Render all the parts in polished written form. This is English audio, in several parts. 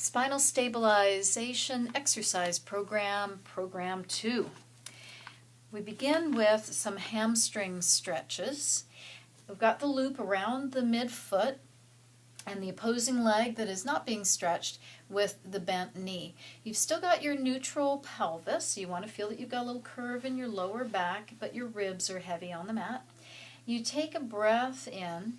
Spinal Stabilization Exercise Program 2. We begin with some hamstring stretches. We've got the loop around the midfoot and the opposing leg that is not being stretched with the bent knee. You've still got your neutral pelvis. You want to feel that you've got a little curve in your lower back, but your ribs are heavy on the mat. You take a breath in,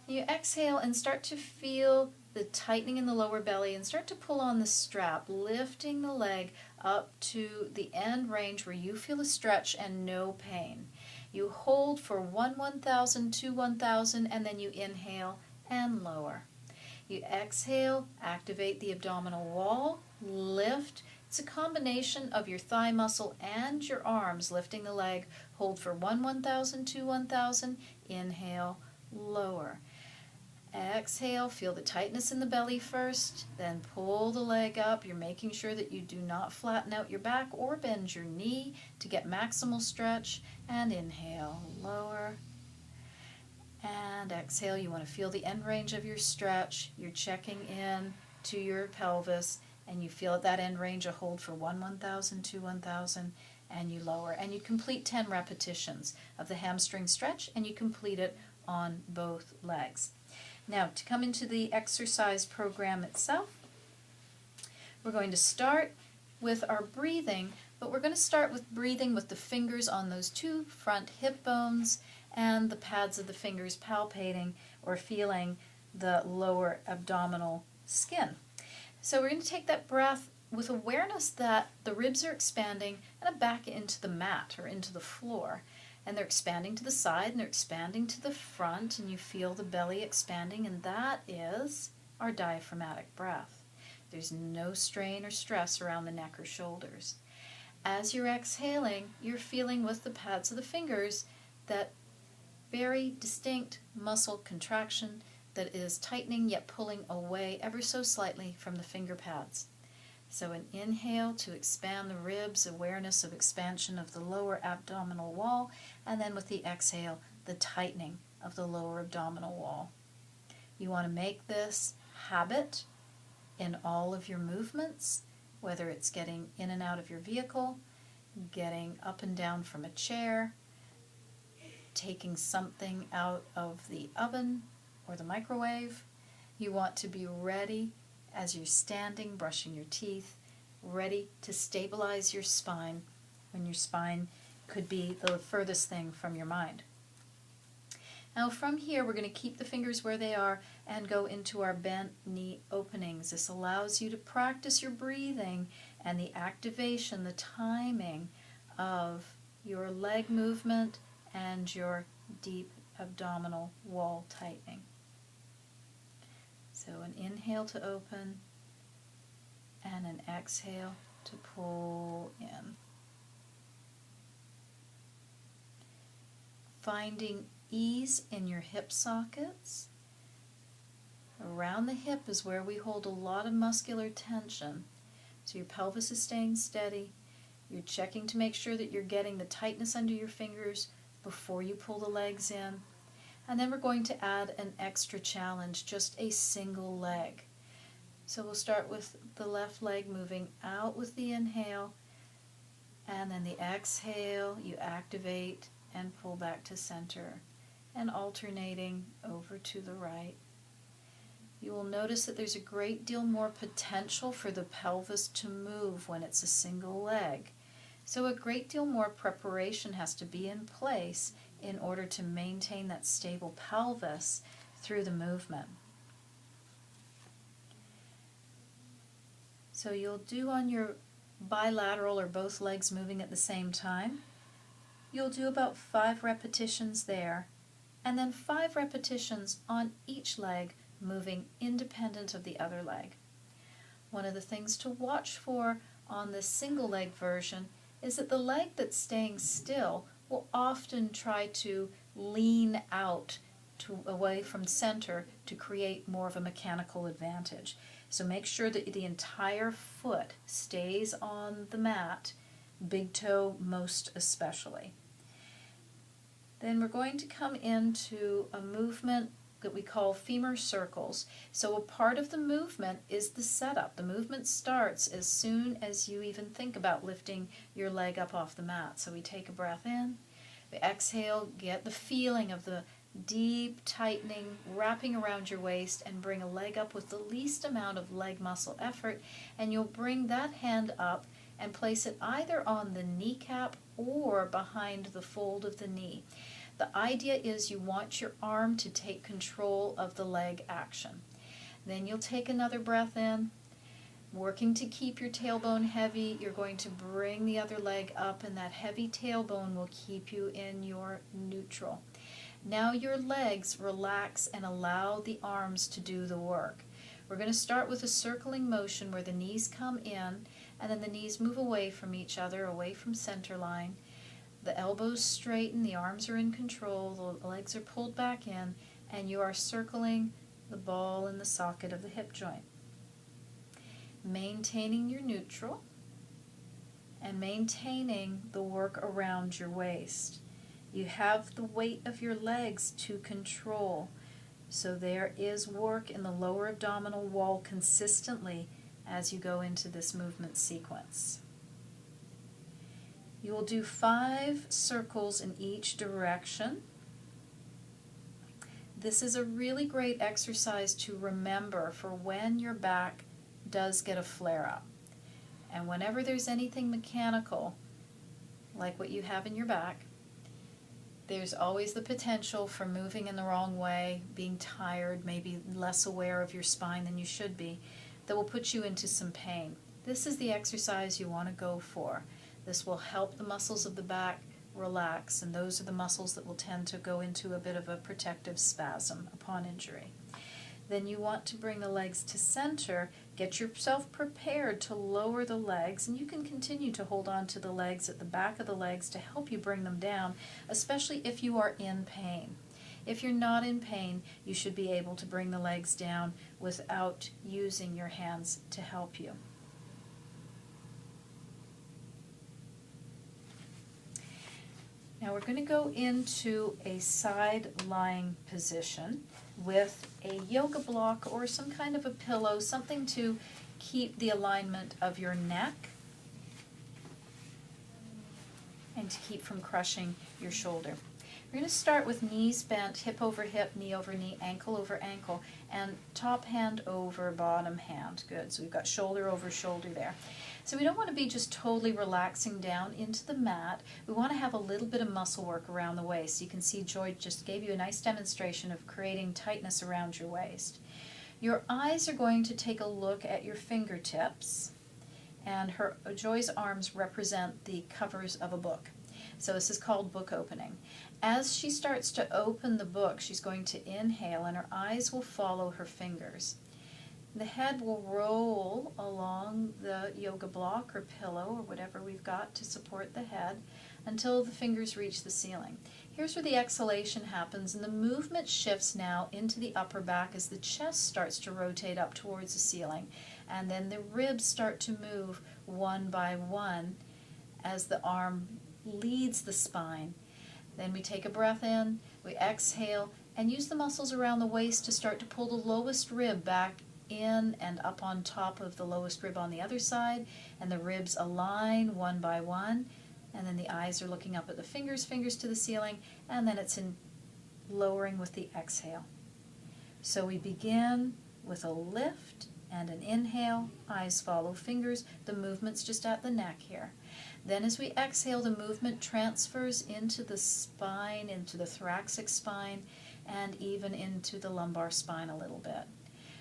you exhale and start to feel the tightening in the lower belly and start to pull on the strap, lifting the leg up to the end range where you feel a stretch and no pain. You hold for 1/1000, 2/1000, and then you inhale and lower. You exhale, activate the abdominal wall, lift. It's a combination of your thigh muscle and your arms lifting the leg. Hold for 1/1000, 2/1000, inhale, lower. Exhale, feel the tightness in the belly first, then pull the leg up. You're making sure that you do not flatten out your back or bend your knee to get maximal stretch, and inhale, lower. And exhale, you want to feel the end range of your stretch. You're checking in to your pelvis, and you feel at that end range a hold for 1/1000, 2/1000, and you lower. And you complete 10 repetitions of the hamstring stretch, and you complete it on both legs. Now, to come into the exercise program itself, we're going to start with our breathing, but we're going to start with breathing with the fingers on those two front hip bones and the pads of the fingers palpating or feeling the lower abdominal skin. So we're going to take that breath with awareness that the ribs are expanding and back into the mat or into the floor. And they're expanding to the side and they're expanding to the front, and you feel the belly expanding, and that is our diaphragmatic breath. There's no strain or stress around the neck or shoulders. As you're exhaling, you're feeling with the pads of the fingers that very distinct muscle contraction that is tightening yet pulling away ever so slightly from the finger pads. So an inhale to expand the ribs, awareness of expansion of the lower abdominal wall, and then with the exhale, the tightening of the lower abdominal wall. You want to make this habit in all of your movements, whether it's getting in and out of your vehicle, getting up and down from a chair, taking something out of the oven or the microwave. You want to be ready as you're standing, brushing your teeth, ready to stabilize your spine when your spine could be the furthest thing from your mind. Now from here, we're going to keep the fingers where they are and go into our bent knee openings. This allows you to practice your breathing and the activation, the timing of your leg movement and your deep abdominal wall tightening. So an inhale to open and an exhale to pull in. Finding ease in your hip sockets. Around the hip is where we hold a lot of muscular tension. So your pelvis is staying steady. You're checking to make sure that you're getting the tightness under your fingers before you pull the legs in. And then we're going to add an extra challenge, just a single leg. So we'll start with the left leg moving out with the inhale, and then the exhale, you activate and pull back to center, and alternating over to the right. You will notice that there's a great deal more potential for the pelvis to move when it's a single leg. So a great deal more preparation has to be in place in order to maintain that stable pelvis through the movement. So you'll do on your bilateral or both legs moving at the same time. You'll do about 5 repetitions there, and then 5 repetitions on each leg moving independent of the other leg. One of the things to watch for on the single leg version is that the leg that's staying still will often try to lean out away from center to create more of a mechanical advantage. So make sure that the entire foot stays on the mat, big toe most especially. Then we're going to come into a movement that we call femur circles. So a part of the movement is the setup. The movement starts as soon as you even think about lifting your leg up off the mat. So we take a breath in, we exhale, get the feeling of the deep tightening, wrapping around your waist, and bring a leg up with the least amount of leg muscle effort, and you'll bring that hand up and place it either on the kneecap or behind the fold of the knee. The idea is you want your arm to take control of the leg action. Then you'll take another breath in, working to keep your tailbone heavy. You're going to bring the other leg up, and that heavy tailbone will keep you in your neutral. Now your legs relax and allow the arms to do the work. We're going to start with a circling motion where the knees come in and then the knees move away from each other, away from center line. The elbows straighten, the arms are in control, the legs are pulled back in, and you are circling the ball in the socket of the hip joint. Maintaining your neutral and maintaining the work around your waist. You have the weight of your legs to control, so there is work in the lower abdominal wall consistently as you go into this movement sequence. You will do 5 circles in each direction. This is a really great exercise to remember for when your back does get a flare-up. And whenever there's anything mechanical, like what you have in your back, there's always the potential for moving in the wrong way, being tired, maybe less aware of your spine than you should be, that will put you into some pain. This is the exercise you want to go for. This will help the muscles of the back relax, and those are the muscles that will tend to go into a bit of a protective spasm upon injury. Then you want to bring the legs to center, get yourself prepared to lower the legs, and you can continue to hold on to the legs at the back of the legs to help you bring them down, especially if you are in pain. If you're not in pain, you should be able to bring the legs down without using your hands to help you. Now we're going to go into a side lying position with a yoga block or some kind of a pillow, something to keep the alignment of your neck and to keep from crushing your shoulder. We're going to start with knees bent, hip over hip, knee over knee, ankle over ankle, and top hand over bottom hand. Good. So we've got shoulder over shoulder there. So we don't want to be just totally relaxing down into the mat. We want to have a little bit of muscle work around the waist. You can see Joy just gave you a nice demonstration of creating tightness around your waist. Your eyes are going to take a look at your fingertips, and Joy's arms represent the covers of a book. So this is called book opening. As she starts to open the book, she's going to inhale, and her eyes will follow her fingers. The head will roll along the yoga block or pillow or whatever we've got to support the head until the fingers reach the ceiling. Here's where the exhalation happens, and the movement shifts now into the upper back as the chest starts to rotate up towards the ceiling, and then the ribs start to move one by one as the arm leads the spine. Then we take a breath in, we exhale, and use the muscles around the waist to start to pull the lowest rib back in and up on top of the lowest rib on the other side, and the ribs align one by one, and then the eyes are looking up at the fingers to the ceiling, and then it's in lowering with the exhale. So we begin with a lift and an inhale, eyes follow fingers, the movement's just at the neck here. Then as we exhale, the movement transfers into the spine, into the thoracic spine, and even into the lumbar spine a little bit.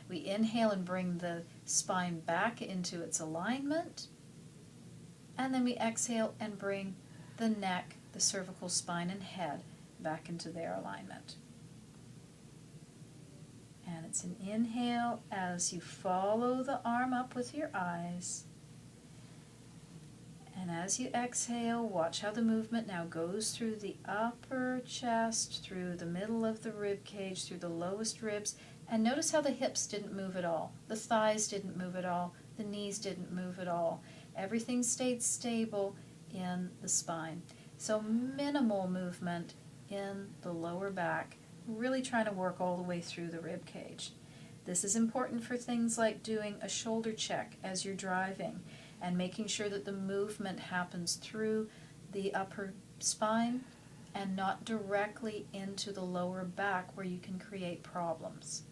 We inhale and bring the spine back into its alignment, and then we exhale and bring the neck, the cervical spine, and head back into their alignment. And it's an inhale as you follow the arm up with your eyes. And as you exhale, watch how the movement now goes through the upper chest, through the middle of the rib cage, through the lowest ribs, and notice how the hips didn't move at all. The thighs didn't move at all. The knees didn't move at all. Everything stayed stable in the spine. So minimal movement in the lower back really trying to work all the way through the rib cage. This is important for things like doing a shoulder check as you're driving and making sure that the movement happens through the upper spine and not directly into the lower back where you can create problems.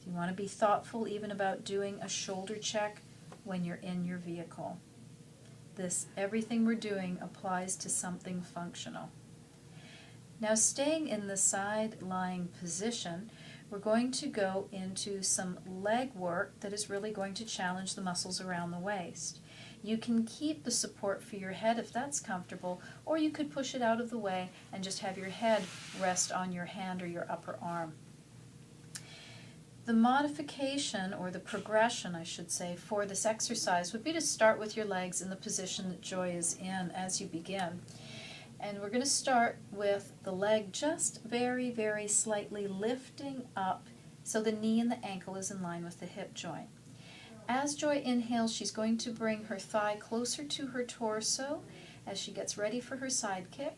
You want to be thoughtful even about doing a shoulder check when you're in your vehicle. Everything we're doing applies to something functional. Now, staying in the side lying position, we're going to go into some leg work that is really going to challenge the muscles around the waist. You can keep the support for your head if that's comfortable, or you could push it out of the way and just have your head rest on your hand or your upper arm. The modification, or the progression I should say, for this exercise would be to start with your legs in the position that Joy is in as you begin. And we're going to start with the leg just very, very slightly lifting up so the knee and the ankle is in line with the hip joint. As Joy inhales, she's going to bring her thigh closer to her torso as she gets ready for her side kick.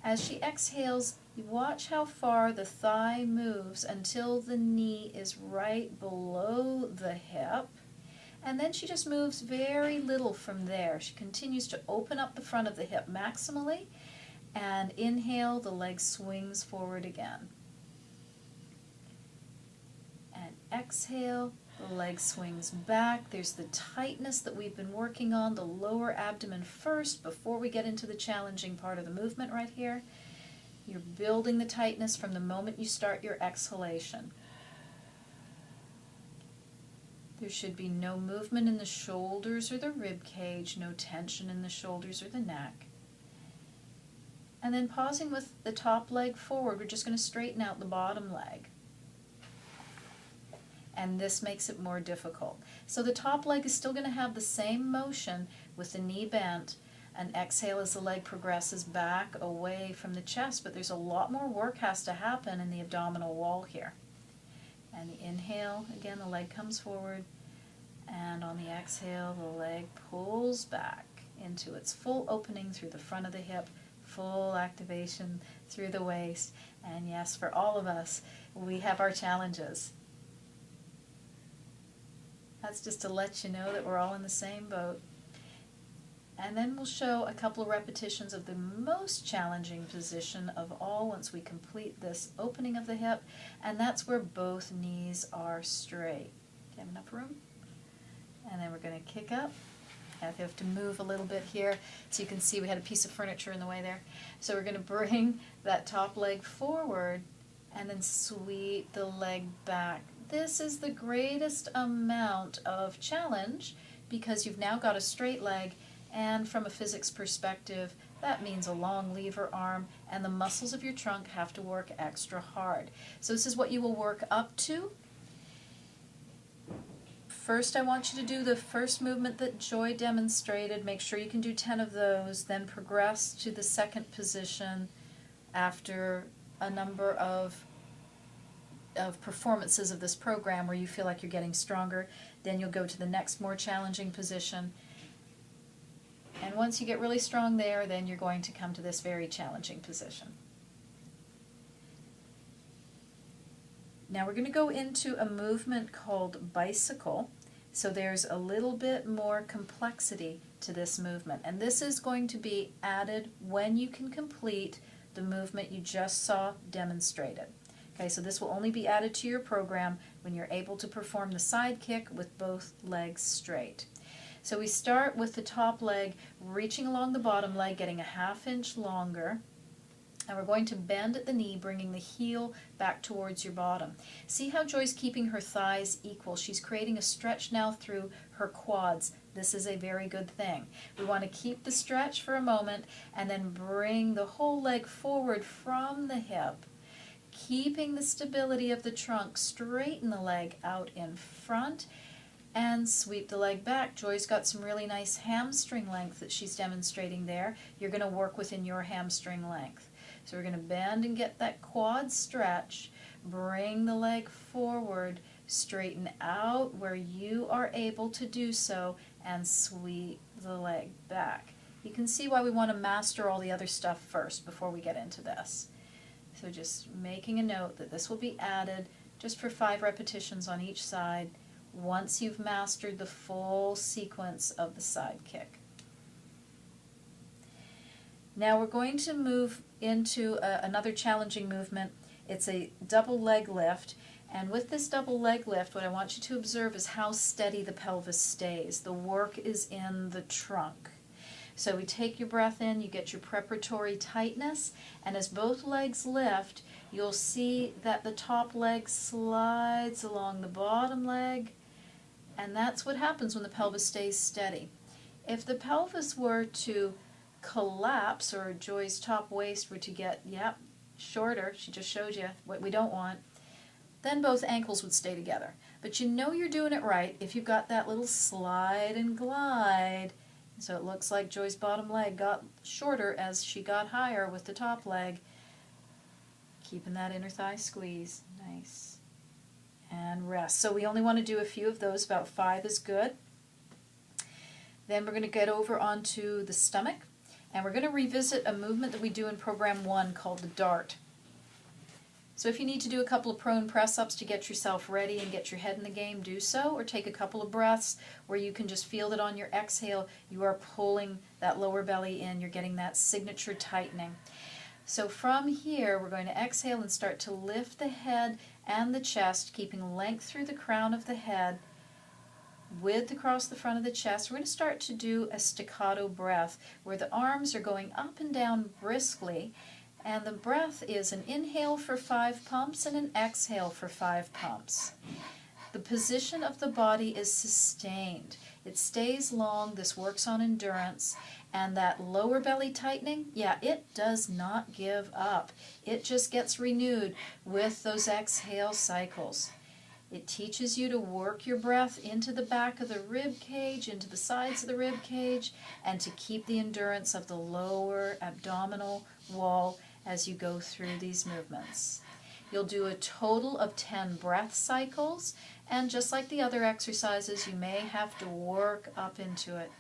As she exhales, you watch how far the thigh moves until the knee is right below the hip. And then she just moves very little from there. She continues to open up the front of the hip maximally. And inhale, the leg swings forward again. And exhale, the leg swings back. There's the tightness that we've been working on, the lower abdomen first before we get into the challenging part of the movement right here. You're building the tightness from the moment you start your exhalation. There should be no movement in the shoulders or the rib cage, no tension in the shoulders or the neck. And then pausing with the top leg forward, we're just going to straighten out the bottom leg. And this makes it more difficult. So the top leg is still going to have the same motion with the knee bent, and exhale as the leg progresses back away from the chest, but there's a lot more work has to happen in the abdominal wall here. And the inhale, again, the leg comes forward, and on the exhale, the leg pulls back into its full opening through the front of the hip, full activation through the waist. And yes, for all of us, we have our challenges. That's just to let you know that we're all in the same boat. And then we'll show a couple of repetitions of the most challenging position of all once we complete this opening of the hip, and that's where both knees are straight. Do you have enough room? And then we're going to kick up. I have to move a little bit here so you can see we had a piece of furniture in the way there. So we're going to bring that top leg forward and then sweep the leg back. This is the greatest amount of challenge because you've now got a straight leg, and from a physics perspective, that means a long lever arm, and the muscles of your trunk have to work extra hard. So this is what you will work up to. First, I want you to do the first movement that Joy demonstrated. Make sure you can do 10 of those, then progress to the second position after a number of performances of this program where you feel like you're getting stronger. Then you'll go to the next more challenging position. And once you get really strong there, then you're going to come to this very challenging position. Now we're going to go into a movement called bicycle. So there's a little bit more complexity to this movement. And this is going to be added when you can complete the movement you just saw demonstrated. Okay, so this will only be added to your program when you're able to perform the side kick with both legs straight. So we start with the top leg, reaching along the bottom leg, getting a ½ inch longer. And we're going to bend at the knee, bringing the heel back towards your bottom. See how Joy's keeping her thighs equal. She's creating a stretch now through her quads. This is a very good thing. We want to keep the stretch for a moment and then bring the whole leg forward from the hip. Keeping the stability of the trunk, straighten the leg out in front and sweep the leg back. Joy's got some really nice hamstring length that she's demonstrating there. You're going to work within your hamstring length. So we're going to bend and get that quad stretch, bring the leg forward, straighten out where you are able to do so, and sweep the leg back. You can see why we want to master all the other stuff first before we get into this. So So just making a note that this will be added just for 5 repetitions on each side once you've mastered the full sequence of the side kick. Now we're going to move into another challenging movement. It's a double leg lift, and with this double leg lift, what I want you to observe is how steady the pelvis stays. The work is in the trunk. So we take your breath in, you get your preparatory tightness, and as both legs lift, you'll see that the top leg slides along the bottom leg, and that's what happens when the pelvis stays steady. If the pelvis were to collapse, or Joy's top waist were to get, shorter, she just showed you what we don't want, then both ankles would stay together. But you know you're doing it right if you've got that little slide and glide. So it looks like Joy's bottom leg got shorter as she got higher with the top leg. Keeping that inner thigh squeeze. Nice. And rest. So we only want to do a few of those, about 5 is good. Then we're going to get over onto the stomach, and we're going to revisit a movement that we do in Program 1 called the dart. So if you need to do a couple of prone press-ups to get yourself ready and get your head in the game, do so, or take a couple of breaths where you can just feel that on your exhale you are pulling that lower belly in, you're getting that signature tightening. So from here we're going to exhale and start to lift the head and the chest, keeping length through the crown of the head, width across the front of the chest. We're going to start to do a staccato breath where the arms are going up and down briskly, and the breath is an inhale for 5 pumps and an exhale for 5 pumps. The position of the body is sustained. It stays long. This works on endurance. And that lower belly tightening, it does not give up. It just gets renewed with those exhale cycles. It teaches you to work your breath into the back of the rib cage, into the sides of the rib cage, and to keep the endurance of the lower abdominal wall as you go through these movements. You'll do a total of 10 breath cycles, and just like the other exercises, you may have to work up into it.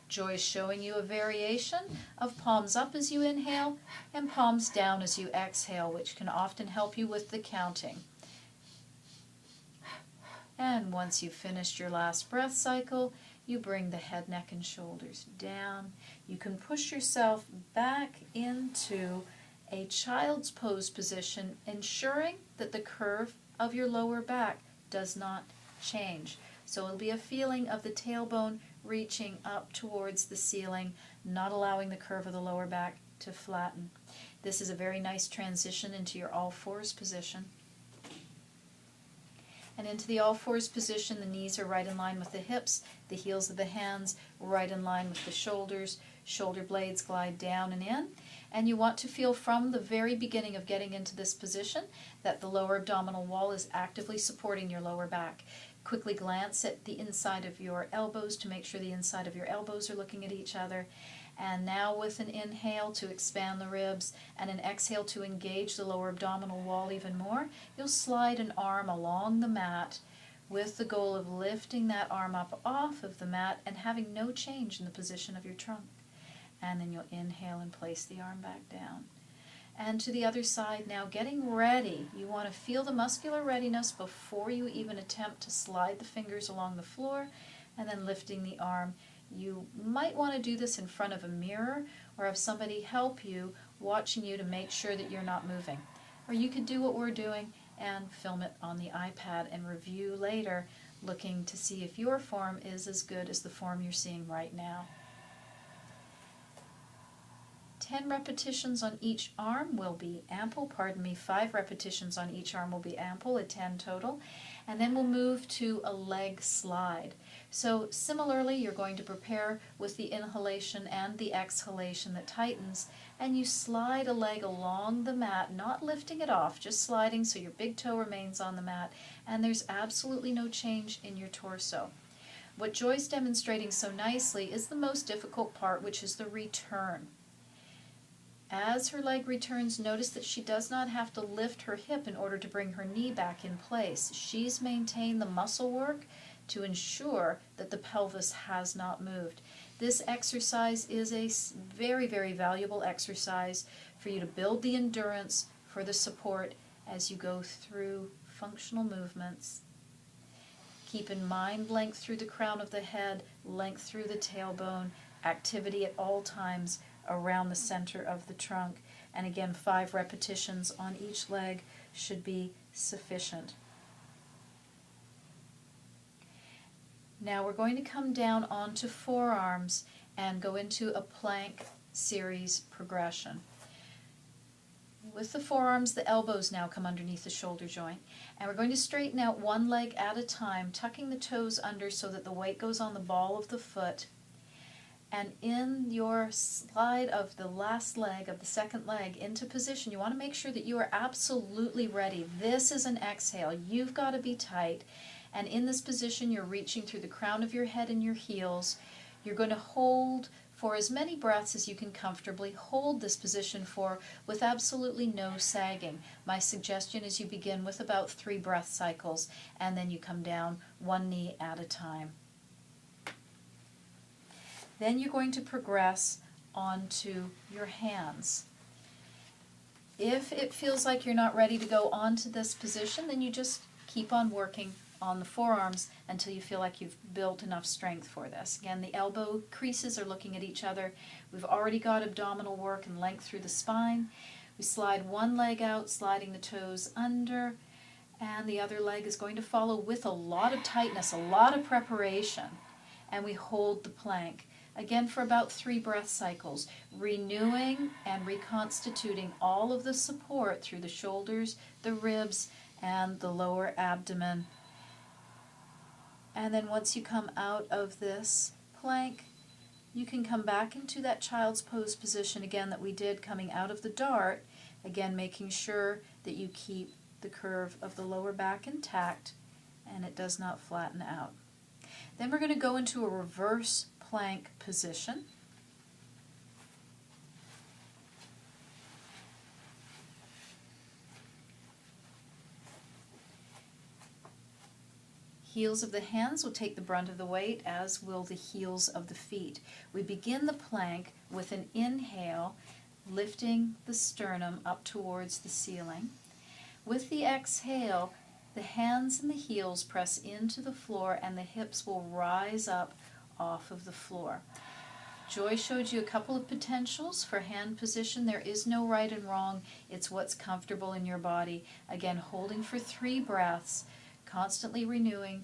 Joy is showing you a variation of palms up as you inhale and palms down as you exhale, which can often help you with the counting. And once you've finished your last breath cycle, you bring the head, neck, and shoulders down. You can push yourself back into a child's pose position, ensuring that the curve of your lower back does not change. So it'll be a feeling of the tailbone reaching up towards the ceiling, not allowing the curve of the lower back to flatten. This is a very nice transition into your all fours position. And into the all fours position, the knees are right in line with the hips, the heels of the hands right in line with the shoulders, shoulder blades glide down and in. And you want to feel from the very beginning of getting into this position that the lower abdominal wall is actively supporting your lower back. Quickly glance at the inside of your elbows to make sure the inside of your elbows are looking at each other. And now with an inhale to expand the ribs and an exhale to engage the lower abdominal wall even more, you'll slide an arm along the mat with the goal of lifting that arm up off of the mat and having no change in the position of your trunk. And then you'll inhale and place the arm back down. And to the other side now, getting ready. You want to feel the muscular readiness before you even attempt to slide the fingers along the floor, and then lifting the arm. You might want to do this in front of a mirror or have somebody help you, watching you to make sure that you're not moving. Or you could do what we're doing and film it on the iPad and review later, looking to see if your form is as good as the form you're seeing right now. 10 repetitions on each arm will be ample, 5 repetitions on each arm will be ample, at 10 total. And then we'll move to a leg slide. So similarly, you're going to prepare with the inhalation and the exhalation that tightens, and you slide a leg along the mat, not lifting it off, just sliding so your big toe remains on the mat, and there's absolutely no change in your torso. What Joy's demonstrating so nicely is the most difficult part, which is the return. As her leg returns, notice that she does not have to lift her hip in order to bring her knee back in place. She's maintained the muscle work to ensure that the pelvis has not moved. This exercise is a very, very valuable exercise for you to build the endurance for the support as you go through functional movements. Keep in mind length through the crown of the head, length through the tailbone, activity at all times around the center of the trunk. And again, 5 repetitions on each leg should be sufficient. Now we're going to come down onto forearms and go into a plank series progression. With the forearms, the elbows now come underneath the shoulder joint. And we're going to straighten out one leg at a time, tucking the toes under so that the weight goes on the ball of the foot. And in your slide of the last leg, of the second leg, into position, you want to make sure that you are absolutely ready. This is an exhale. You've got to be tight. And in this position, you're reaching through the crown of your head and your heels. You're going to hold for as many breaths as you can comfortably hold this position for, with absolutely no sagging. My suggestion is you begin with about 3 breath cycles, and then you come down 1 knee at a time. Then you're going to progress onto your hands. If it feels like you're not ready to go on to this position, then you just keep on working on the forearms until you feel like you've built enough strength for this. Again, the elbow creases are looking at each other. We've already got abdominal work and length through the spine. We slide one leg out, sliding the toes under, and the other leg is going to follow with a lot of tightness, a lot of preparation, and we hold the plank. Again, for about 3 breath cycles, renewing and reconstituting all of the support through the shoulders, the ribs, and the lower abdomen. And then once you come out of this plank, you can come back into that child's pose position again that we did coming out of the dart, again making sure that you keep the curve of the lower back intact and it does not flatten out. Then we're going to go into a reverse plank position. Heels of the hands will take the brunt of the weight, as will the heels of the feet. We begin the plank with an inhale, lifting the sternum up towards the ceiling. With the exhale, the hands and the heels press into the floor and the hips will rise up off of the floor. Joy showed you a couple of potentials for hand position. There is no right and wrong. It's what's comfortable in your body. Again, holding for 3 breaths, constantly renewing,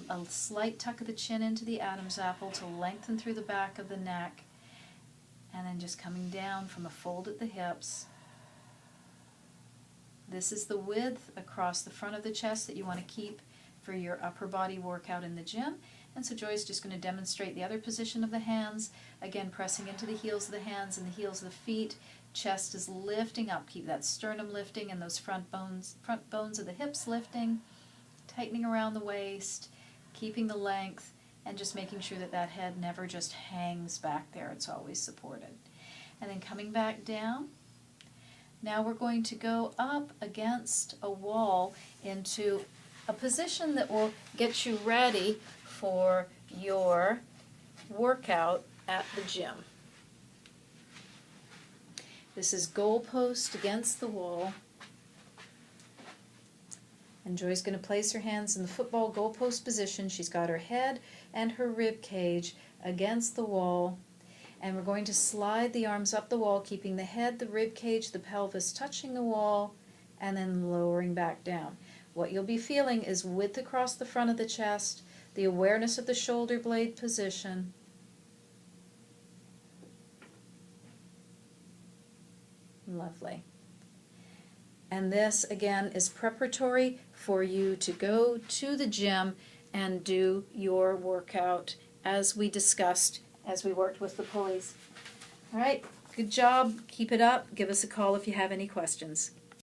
a slight tuck of the chin into the Adam's apple to lengthen through the back of the neck, and then just coming down from a fold at the hips. This is the width across the front of the chest that you want to keep for your upper body workout in the gym. And so Joy's just going to demonstrate the other position of the hands, again pressing into the heels of the hands and the heels of the feet. Chest is lifting up, keep that sternum lifting and those front bones of the hips lifting, tightening around the waist, keeping the length, and just making sure that that head never just hangs back there. It's always supported. And then coming back down. Now we're going to go up against a wall into a position that will get you ready for your workout at the gym. This is goalpost against the wall. And Joy's going to place her hands in the football goalpost position. She's got her head and her rib cage against the wall. And we're going to slide the arms up the wall, keeping the head, the rib cage, the pelvis touching the wall, and then lowering back down. What you'll be feeling is width across the front of the chest, the awareness of the shoulder blade position. Lovely. And this, again, is preparatory for you to go to the gym and do your workout as we discussed as we worked with the pulleys. All right, good job. Keep it up. Give us a call if you have any questions.